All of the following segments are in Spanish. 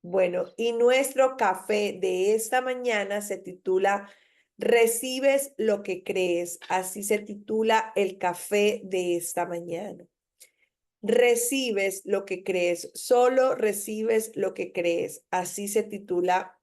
Bueno, y nuestro café de esta mañana se titula Recibes lo que crees. Así se titula el café de esta mañana. Recibes lo que crees, solo recibes lo que crees. Así se titula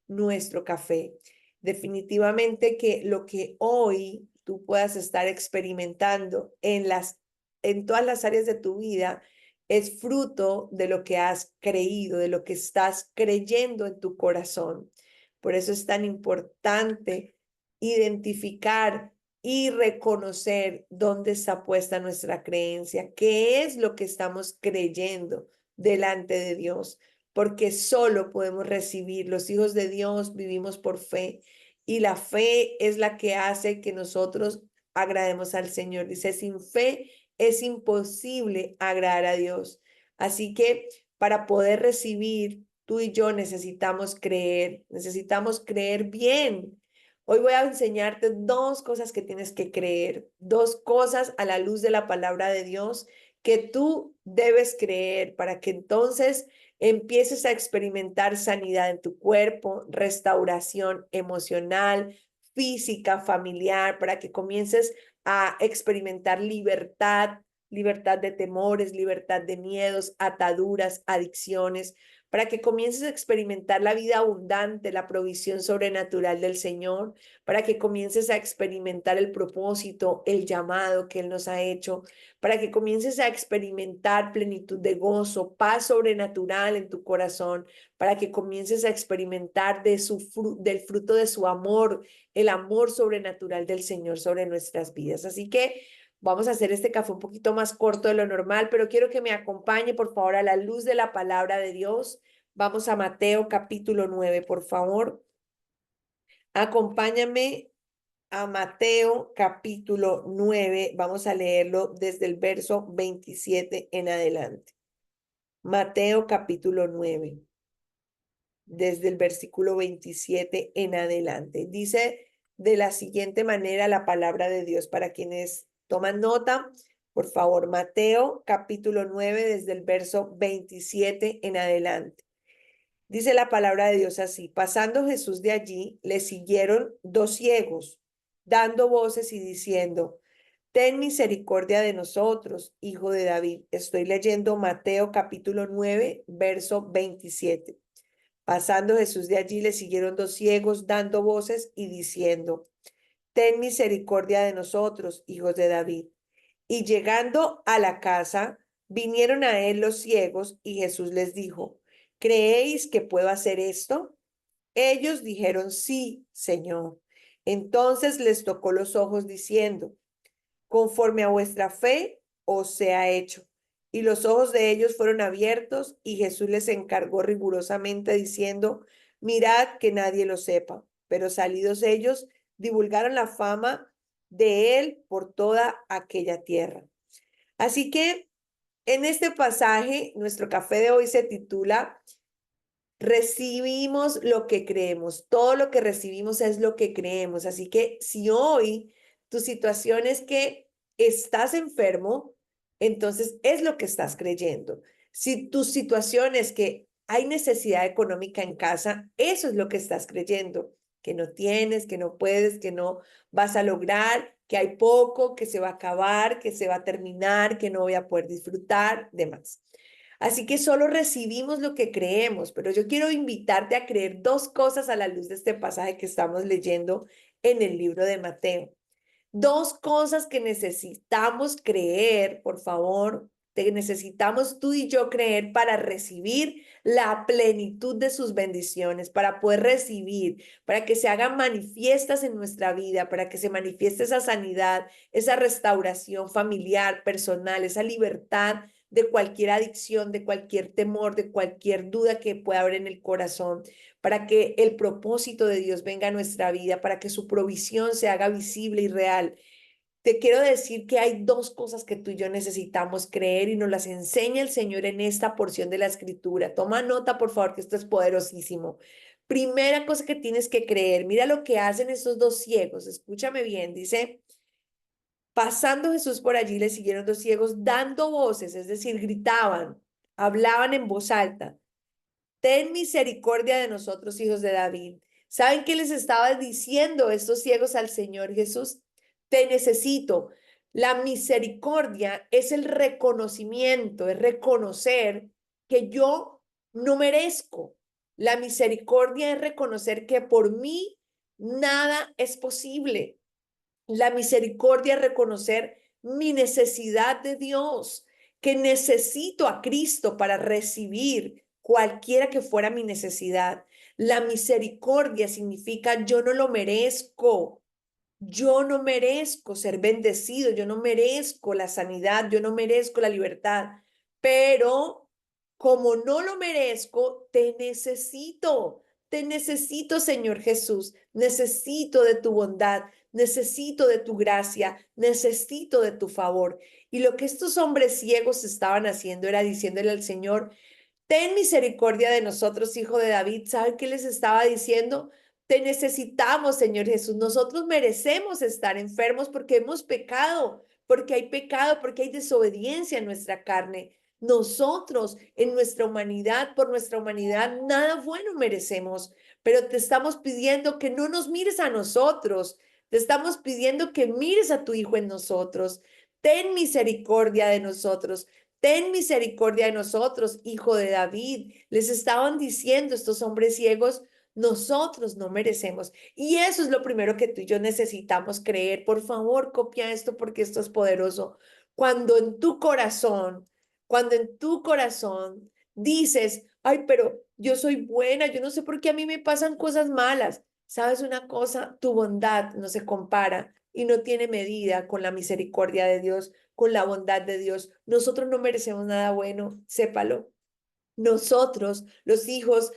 nuestro café. Definitivamente que lo que hoy tú puedas estar experimentando en todas las áreas de tu vida es fruto de lo que has creído, de lo que estás creyendo en tu corazón. Por eso es tan importante identificar y reconocer dónde está puesta nuestra creencia, qué es lo que estamos creyendo delante de Dios, porque solo podemos recibir. Los hijos de Dios vivimos por fe y la fe es la que hace que nosotros agrademos al Señor. Dice, sin fe es imposible agradar a Dios. Así que para poder recibir, tú y yo necesitamos creer bien. Hoy voy a enseñarte dos cosas que tienes que creer, dos cosas a la luz de la palabra de Dios que tú debes creer para que entonces empieces a experimentar sanidad en tu cuerpo, restauración emocional, física, familiar, para que comiences a experimentar libertad, libertad de temores, libertad de miedos, ataduras, adicciones, para que comiences a experimentar la vida abundante, la provisión sobrenatural del Señor, para que comiences a experimentar el propósito, el llamado que Él nos ha hecho, para que comiences a experimentar plenitud de gozo, paz sobrenatural en tu corazón, para que comiences a experimentar del fruto de su amor, el amor sobrenatural del Señor sobre nuestras vidas. Así que vamos a hacer este café un poquito más corto de lo normal, pero quiero que me acompañe, por favor, a la luz de la palabra de Dios. Vamos a Mateo capítulo 9, por favor. Acompáñame a Mateo capítulo 9. Vamos a leerlo desde el verso 27 en adelante. Mateo capítulo 9, desde el versículo 27 en adelante. Dice de la siguiente manera la palabra de Dios para quienes toman nota. Por favor, Mateo capítulo 9, desde el verso 27 en adelante. Dice la palabra de Dios así: pasando Jesús de allí, le siguieron dos ciegos, dando voces y diciendo, ten misericordia de nosotros, hijo de David. Estoy leyendo Mateo capítulo 9, verso 27. Pasando Jesús de allí, le siguieron dos ciegos, dando voces y diciendo, ten misericordia de nosotros, hijos de David. Y llegando a la casa, vinieron a él los ciegos, y Jesús les dijo, ¿creéis que puedo hacer esto? Ellos dijeron, sí, Señor. Entonces les tocó los ojos diciendo, conforme a vuestra fe os sea hecho. Y los ojos de ellos fueron abiertos, y Jesús les encargó rigurosamente diciendo, mirad que nadie lo sepa. Pero salidos ellos, divulgaron la fama de él por toda aquella tierra. Así que en este pasaje, nuestro café de hoy se titula Recibimos lo que creemos. Todo lo que recibimos es lo que creemos. Así que si hoy tu situación es que estás enfermo, entonces es lo que estás creyendo. Si tu situación es que hay necesidad económica en casa, eso es lo que estás creyendo, que no tienes, que no puedes, que no vas a lograr, que hay poco, que se va a acabar, que se va a terminar, que no voy a poder disfrutar, demás. Así que solo recibimos lo que creemos, pero yo quiero invitarte a creer dos cosas a la luz de este pasaje que estamos leyendo en el libro de Mateo. Dos cosas que necesitamos creer, por favor, te necesitamos tú y yo creer para recibir la plenitud de sus bendiciones, para poder recibir, para que se hagan manifiestas en nuestra vida, para que se manifieste esa sanidad, esa restauración familiar, personal, esa libertad de cualquier adicción, de cualquier temor, de cualquier duda que pueda haber en el corazón, para que el propósito de Dios venga a nuestra vida, para que su provisión se haga visible y real. Te quiero decir que hay dos cosas que tú y yo necesitamos creer y nos las enseña el Señor en esta porción de la Escritura. Toma nota, por favor, que esto es poderosísimo. Primera cosa que tienes que creer, mira lo que hacen estos dos ciegos, escúchame bien, dice, pasando Jesús por allí le siguieron dos ciegos dando voces, es decir, gritaban, hablaban en voz alta. ten misericordia de nosotros, hijos de David. ¿Saben qué les estaba diciendo estos ciegos al Señor Jesús? Te necesito. La misericordia es el reconocimiento, es reconocer que yo no merezco. La misericordia es reconocer que por mí nada es posible. La misericordia es reconocer mi necesidad de Dios, que necesito a Cristo para recibir cualquiera que fuera mi necesidad. La misericordia significa yo no lo merezco. Yo no merezco ser bendecido, yo no merezco la sanidad, yo no merezco la libertad, pero como no lo merezco, te necesito, Señor Jesús, necesito de tu bondad, necesito de tu gracia, necesito de tu favor. Y lo que estos hombres ciegos estaban haciendo era diciéndole al Señor, ten misericordia de nosotros, hijo de David. ¿Saben qué les estaba diciendo? Te necesitamos, Señor Jesús. Nosotros merecemos estar enfermos porque hemos pecado, porque hay pecado, porque hay desobediencia en nuestra carne. Nosotros, en nuestra humanidad, por nuestra humanidad, nada bueno merecemos, pero te estamos pidiendo que no nos mires a nosotros. Te estamos pidiendo que mires a tu Hijo en nosotros. Ten misericordia de nosotros. Ten misericordia de nosotros, hijo de David. Les estaban diciendo estos hombres ciegos, nosotros no merecemos. Y eso es lo primero que tú y yo necesitamos creer. Por favor, copia esto porque esto es poderoso. Cuando en tu corazón, cuando en tu corazón dices, ay, pero yo soy buena, yo no sé por qué a mí me pasan cosas malas. ¿Sabes una cosa? Tu bondad no se compara y no tiene medida con la misericordia de Dios, con la bondad de Dios. Nosotros no merecemos nada bueno, sépalo. Nosotros, los hijos,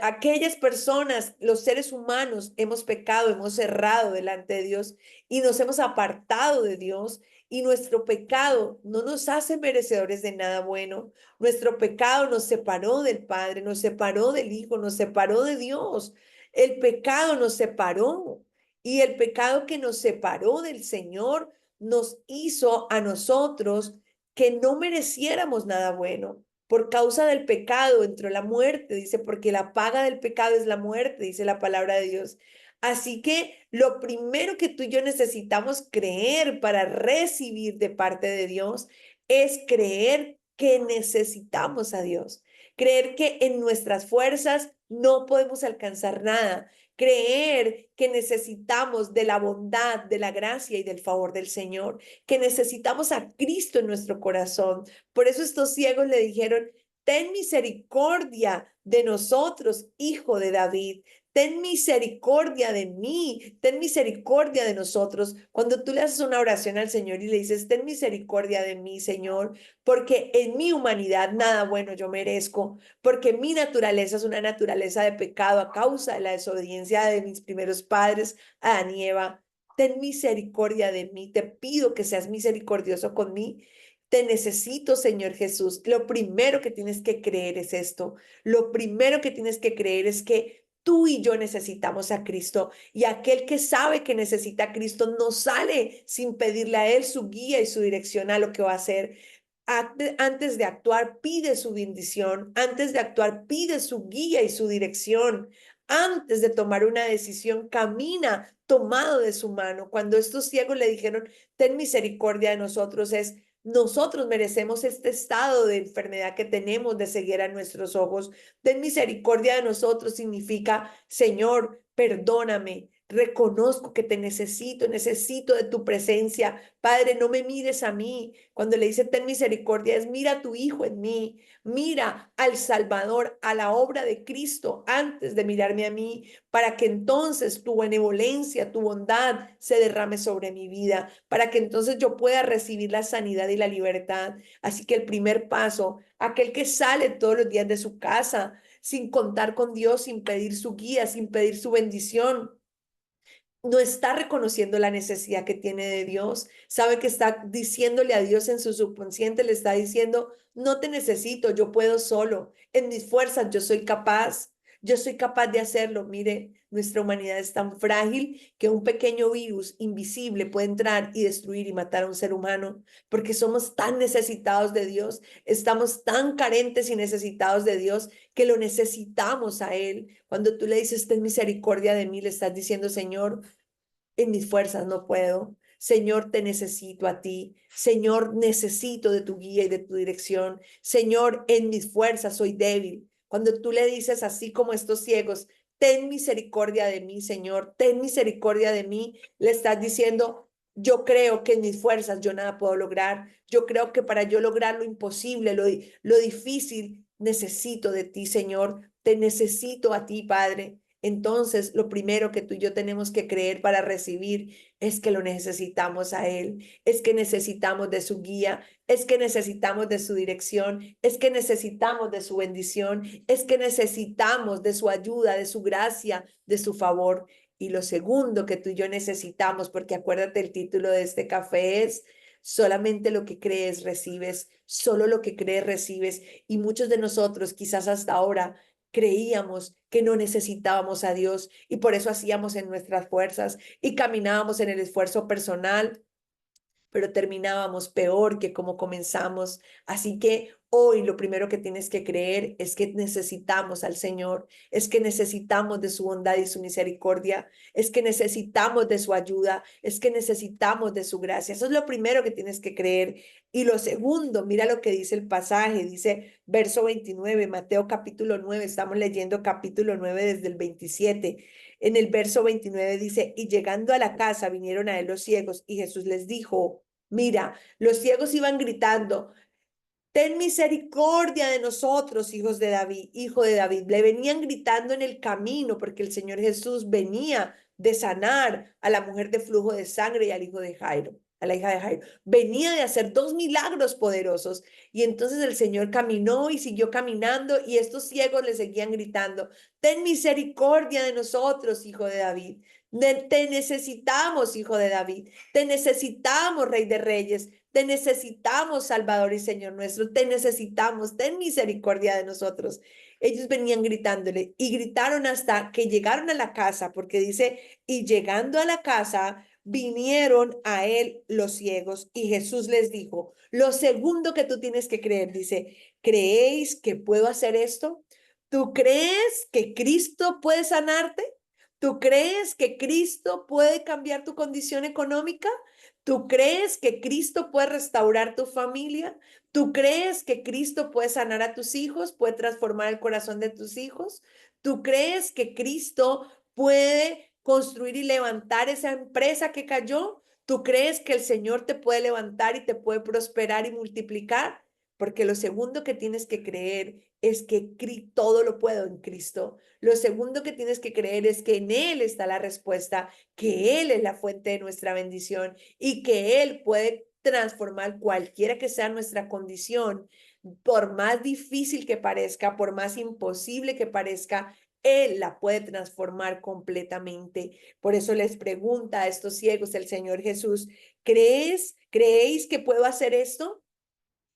aquellas personas, los seres humanos, hemos pecado, hemos errado delante de Dios y nos hemos apartado de Dios y nuestro pecado no nos hace merecedores de nada bueno. Nuestro pecado nos separó del Padre, nos separó del Hijo, nos separó de Dios. El pecado nos separó y el pecado que nos separó del Señor nos hizo a nosotros que no mereciéramos nada bueno. Por causa del pecado entró la muerte, dice, porque la paga del pecado es la muerte, dice la palabra de Dios. Así que lo primero que tú y yo necesitamos creer para recibir de parte de Dios es creer que necesitamos a Dios, creer que en nuestras fuerzas no podemos alcanzar nada, creer que necesitamos de la bondad, de la gracia y del favor del Señor, que necesitamos a Cristo en nuestro corazón. Por eso estos ciegos le dijeron, ten misericordia de nosotros, hijo de David. Ten misericordia de mí, ten misericordia de nosotros. Cuando tú le haces una oración al Señor y le dices, ten misericordia de mí, Señor, porque en mi humanidad nada bueno yo merezco, porque mi naturaleza es una naturaleza de pecado a causa de la desobediencia de mis primeros padres, Adán y Eva. Ten misericordia de mí, te pido que seas misericordioso con mí. Te necesito, Señor Jesús. Lo primero que tienes que creer es esto. Lo primero que tienes que creer es que tú y yo necesitamos a Cristo. Y aquel que sabe que necesita a Cristo no sale sin pedirle a Él su guía y su dirección a lo que va a hacer. Antes de actuar, pide su bendición. Antes de actuar, pide su guía y su dirección. Antes de tomar una decisión, camina tomado de su mano. Cuando estos ciegos le dijeron, ten misericordia de nosotros, es nosotros merecemos este estado de enfermedad que tenemos de ceguera en nuestros ojos. Ten misericordia de nosotros significa, Señor, perdóname. Reconozco que te necesito, necesito de tu presencia. Padre, no me mires a mí. Cuando le dice ten misericordia, es mira a tu Hijo en mí. Mira al Salvador, a la obra de Cristo antes de mirarme a mí, para que entonces tu benevolencia, tu bondad se derrame sobre mi vida, para que entonces yo pueda recibir la sanidad y la libertad. Así que el primer paso, aquel que sale todos los días de su casa sin contar con Dios, sin pedir su guía, sin pedir su bendición, no está reconociendo la necesidad que tiene de Dios, sabe que está diciéndole a Dios en su subconsciente, le está diciendo, no te necesito, yo puedo solo, en mis fuerzas yo soy capaz. Yo soy capaz de hacerlo. Mire, nuestra humanidad es tan frágil que un pequeño virus invisible puede entrar y destruir y matar a un ser humano, porque somos tan necesitados de Dios, estamos tan carentes y necesitados de Dios que lo necesitamos a Él. Cuando tú le dices, ten misericordia de mí, le estás diciendo, Señor, en mis fuerzas no puedo. Señor, te necesito a ti. Señor, necesito de tu guía y de tu dirección. Señor, en mis fuerzas soy débil. Cuando tú le dices así como estos ciegos, ten misericordia de mí, Señor, ten misericordia de mí, le estás diciendo, yo creo que en mis fuerzas yo nada puedo lograr. Yo creo que para yo lograr lo imposible, lo difícil, necesito de ti, Señor. Te necesito a ti, Padre. Entonces, lo primero que tú y yo tenemos que creer para recibir es que lo necesitamos a Él, es que necesitamos de su guía, es que necesitamos de su dirección, es que necesitamos de su bendición, es que necesitamos de su ayuda, de su gracia, de su favor. Y lo segundo que tú y yo necesitamos, porque acuérdate, el título de este café es solamente lo que crees recibes, solo lo que crees recibes. Y muchos de nosotros, quizás hasta ahora, creíamos que no necesitábamos a Dios y por eso hacíamos en nuestras fuerzas y caminábamos en el esfuerzo personal, pero terminábamos peor que como comenzamos. Así que hoy lo primero que tienes que creer es que necesitamos al Señor, es que necesitamos de su bondad y su misericordia, es que necesitamos de su ayuda, es que necesitamos de su gracia. Eso es lo primero que tienes que creer. Y lo segundo, mira lo que dice el pasaje, dice verso 29, Mateo capítulo 9, estamos leyendo capítulo 9 desde el 27. En el verso 29 dice, y llegando a la casa vinieron a él los ciegos y Jesús les dijo, mira, los ciegos iban gritando, ten misericordia de nosotros, hijos de David, hijo de David. Le venían gritando en el camino porque el Señor Jesús venía de sanar a la mujer de flujo de sangre y al hijo de Jairo, a la hija de Jairo. Venía de hacer dos milagros poderosos y entonces el Señor caminó y siguió caminando y estos ciegos le seguían gritando, ten misericordia de nosotros, hijo de David. Te necesitamos, hijo de David. Te necesitamos, Rey de Reyes. Te necesitamos, Salvador y Señor nuestro, te necesitamos, ten misericordia de nosotros. Ellos venían gritándole y gritaron hasta que llegaron a la casa, porque dice, y llegando a la casa, vinieron a él los ciegos y Jesús les dijo, lo segundo que tú tienes que creer, dice, ¿creéis que puedo hacer esto? ¿Tú crees que Cristo puede sanarte? ¿Tú crees que Cristo puede cambiar tu condición económica? ¿Tú crees que Cristo puede restaurar tu familia? ¿Tú crees que Cristo puede sanar a tus hijos, puede transformar el corazón de tus hijos? ¿Tú crees que Cristo puede construir y levantar esa empresa que cayó? ¿Tú crees que el Señor te puede levantar y te puede prosperar y multiplicar? Porque lo segundo que tienes que creer es que todo lo puedo en Cristo. Lo segundo que tienes que creer es que en Él está la respuesta, que Él es la fuente de nuestra bendición y que Él puede transformar cualquiera que sea nuestra condición, por más difícil que parezca, por más imposible que parezca, Él la puede transformar completamente. Por eso les pregunta a estos ciegos el Señor Jesús, ¿creéis que puedo hacer esto?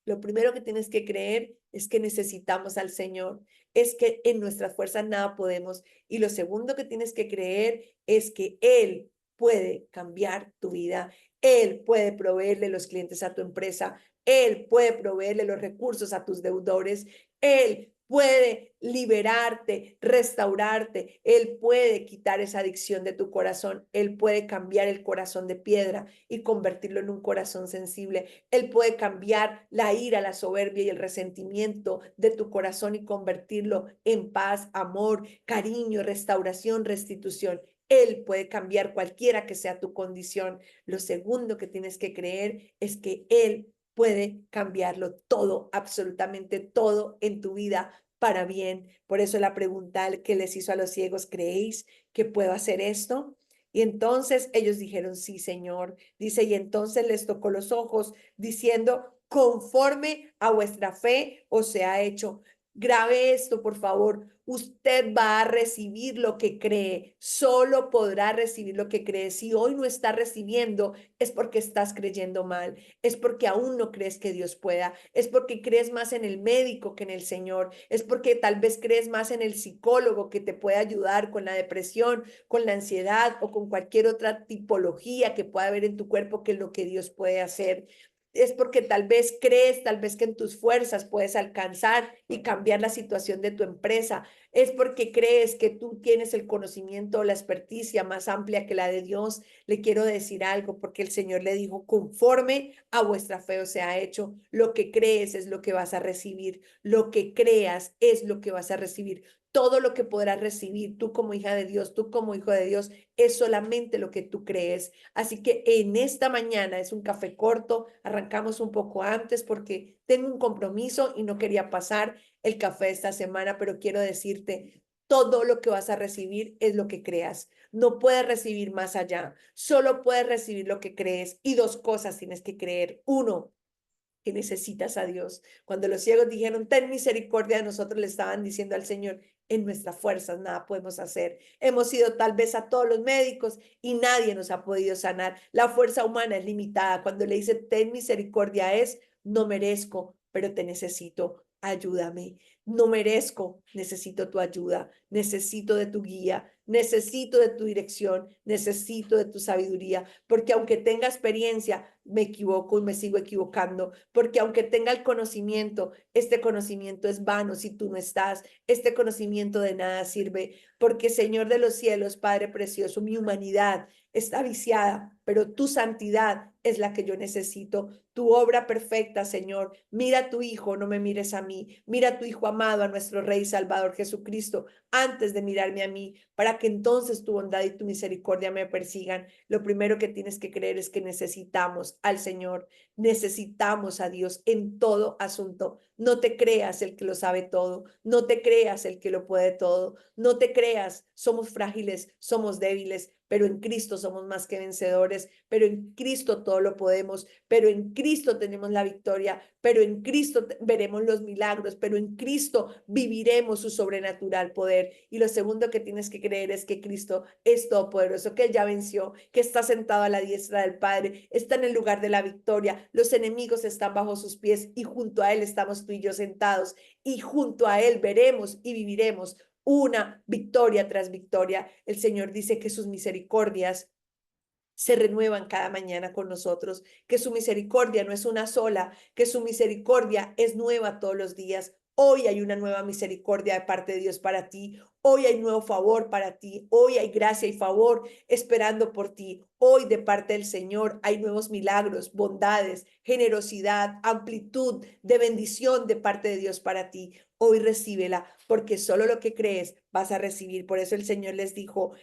Lo primero que tienes que creer es que necesitamos al Señor, es que en nuestras fuerzas nada podemos. Y lo segundo que tienes que creer es que Él puede cambiar tu vida. Él puede proveerle los clientes a tu empresa. Él puede proveerle los recursos a tus deudores. Él puede liberarte, restaurarte. Él puede quitar esa adicción de tu corazón. Él puede cambiar el corazón de piedra y convertirlo en un corazón sensible. Él puede cambiar la ira, la soberbia y el resentimiento de tu corazón y convertirlo en paz, amor, cariño, restauración, restitución. Él puede cambiar cualquiera que sea tu condición. Lo segundo que tienes que creer es que Él puede cambiarlo todo, absolutamente todo en tu vida para bien. Por eso la pregunta que les hizo a los ciegos, ¿creéis que puedo hacer esto? Y entonces ellos dijeron, sí, Señor. Dice, y entonces les tocó los ojos, diciendo, conforme a vuestra fe os se ha hecho. Grabe esto, por favor. Usted va a recibir lo que cree. Solo podrá recibir lo que cree. Si hoy no está recibiendo, es porque estás creyendo mal. Es porque aún no crees que Dios pueda. Es porque crees más en el médico que en el Señor. Es porque tal vez crees más en el psicólogo que te puede ayudar con la depresión, con la ansiedad o con cualquier otra tipología que pueda haber en tu cuerpo que lo que Dios puede hacer. Es porque tal vez crees, tal vez que en tus fuerzas puedes alcanzar y cambiar la situación de tu empresa. Es porque crees que tú tienes el conocimiento o la experticia más amplia que la de Dios. Le quiero decir algo, porque el Señor le dijo, conforme a vuestra fe os sea hecho. Lo que crees es lo que vas a recibir. Lo que creas es lo que vas a recibir. Todo lo que podrás recibir tú como hija de Dios, tú como hijo de Dios, es solamente lo que tú crees. Así que en esta mañana es un café corto, arrancamos un poco antes porque tengo un compromiso y no quería pasar el café esta semana, pero quiero decirte, todo lo que vas a recibir es lo que creas. No puedes recibir más allá, solo puedes recibir lo que crees y dos cosas tienes que creer. Uno, que necesitas a Dios. Cuando los ciegos dijeron, ten misericordia de nosotros, le estaban diciendo al Señor, en nuestras fuerzas nada podemos hacer. Hemos ido tal vez a todos los médicos y nadie nos ha podido sanar. La fuerza humana es limitada. Cuando le dice, ten misericordia es, no merezco, pero te necesito. Ayúdame. No merezco, necesito tu ayuda, necesito de tu guía, necesito de tu dirección, necesito de tu sabiduría, porque aunque tenga experiencia, me equivoco y me sigo equivocando, porque aunque tenga el conocimiento, este conocimiento es vano si tú no estás, este conocimiento de nada sirve, porque Señor de los cielos, Padre precioso, mi humanidad está viciada, pero tu santidad es la que yo necesito, tu obra perfecta, Señor. Mira a tu Hijo, no me mires a mí, mira a tu Hijo amado, a nuestro Rey y Salvador Jesucristo, antes de mirarme a mí, para que entonces tu bondad y tu misericordia me persigan. Lo primero que tienes que creer es que necesitamos al Señor, necesitamos a Dios en todo asunto. No te creas el que lo sabe todo, no te creas el que lo puede todo, no te creas, somos frágiles, somos débiles, pero en Cristo somos más que vencedores, pero en Cristo todo lo podemos, pero en Cristo tenemos la victoria, pero en Cristo veremos los milagros, pero en Cristo viviremos su sobrenatural poder. Y lo segundo que tienes que creer es que Cristo es todopoderoso, que Él ya venció, que está sentado a la diestra del Padre, está en el lugar de la victoria, los enemigos están bajo sus pies y junto a Él estamos tú y yo sentados y junto a Él veremos y viviremos una victoria tras victoria. El Señor dice que sus misericordias se renuevan cada mañana con nosotros, que su misericordia no es una sola, que su misericordia es nueva todos los días. Hoy hay una nueva misericordia de parte de Dios para ti. Hoy hay nuevo favor para ti. Hoy hay gracia y favor esperando por ti. Hoy de parte del Señor hay nuevos milagros, bondades, generosidad, amplitud de bendición de parte de Dios para ti. Hoy recíbela, porque solo lo que crees vas a recibir. Por eso el Señor les dijo,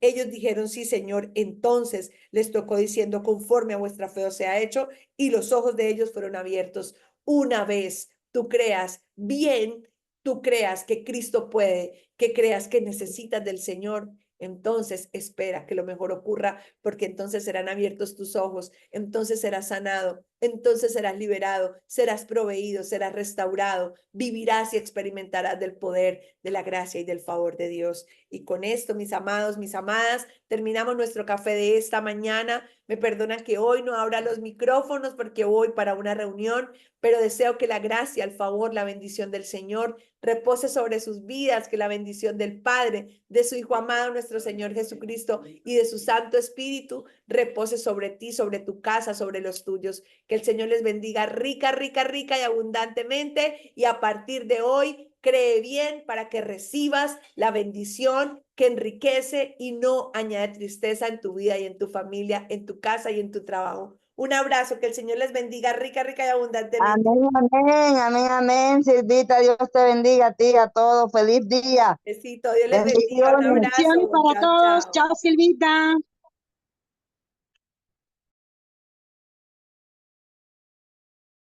ellos dijeron, sí, Señor. Entonces les tocó diciendo, conforme a vuestra fe os sea hecho, y los ojos de ellos fueron abiertos. Una vez tú creas bien, tú creas que Cristo puede, que creas que necesitas del Señor, entonces espera que lo mejor ocurra, porque entonces serán abiertos tus ojos, entonces serás sanado, entonces serás liberado, serás proveído, serás restaurado, vivirás y experimentarás del poder, de la gracia y del favor de Dios. Y con esto, mis amados, mis amadas, terminamos nuestro café de esta mañana. Me perdonan que hoy no abra los micrófonos porque voy para una reunión, pero deseo que la gracia, el favor, la bendición del Señor repose sobre sus vidas, que la bendición del Padre, de su Hijo amado, nuestro Señor Jesucristo, y de su Santo Espíritu repose sobre ti, sobre tu casa, sobre los tuyos. Que el Señor les bendiga rica, rica, rica y abundantemente. Y a partir de hoy, cree bien para que recibas la bendición que enriquece y no añade tristeza en tu vida y en tu familia, en tu casa y en tu trabajo. Un abrazo, que el Señor les bendiga rica, rica y abundantemente. Amén, amén, amén, amén. Silvita, Dios te bendiga a ti, a todos. Feliz día. Besito, Dios les bendiga. Un Bendiciones. Bendiciones abrazo. para Chao, todos. chao. Chao, Silvita.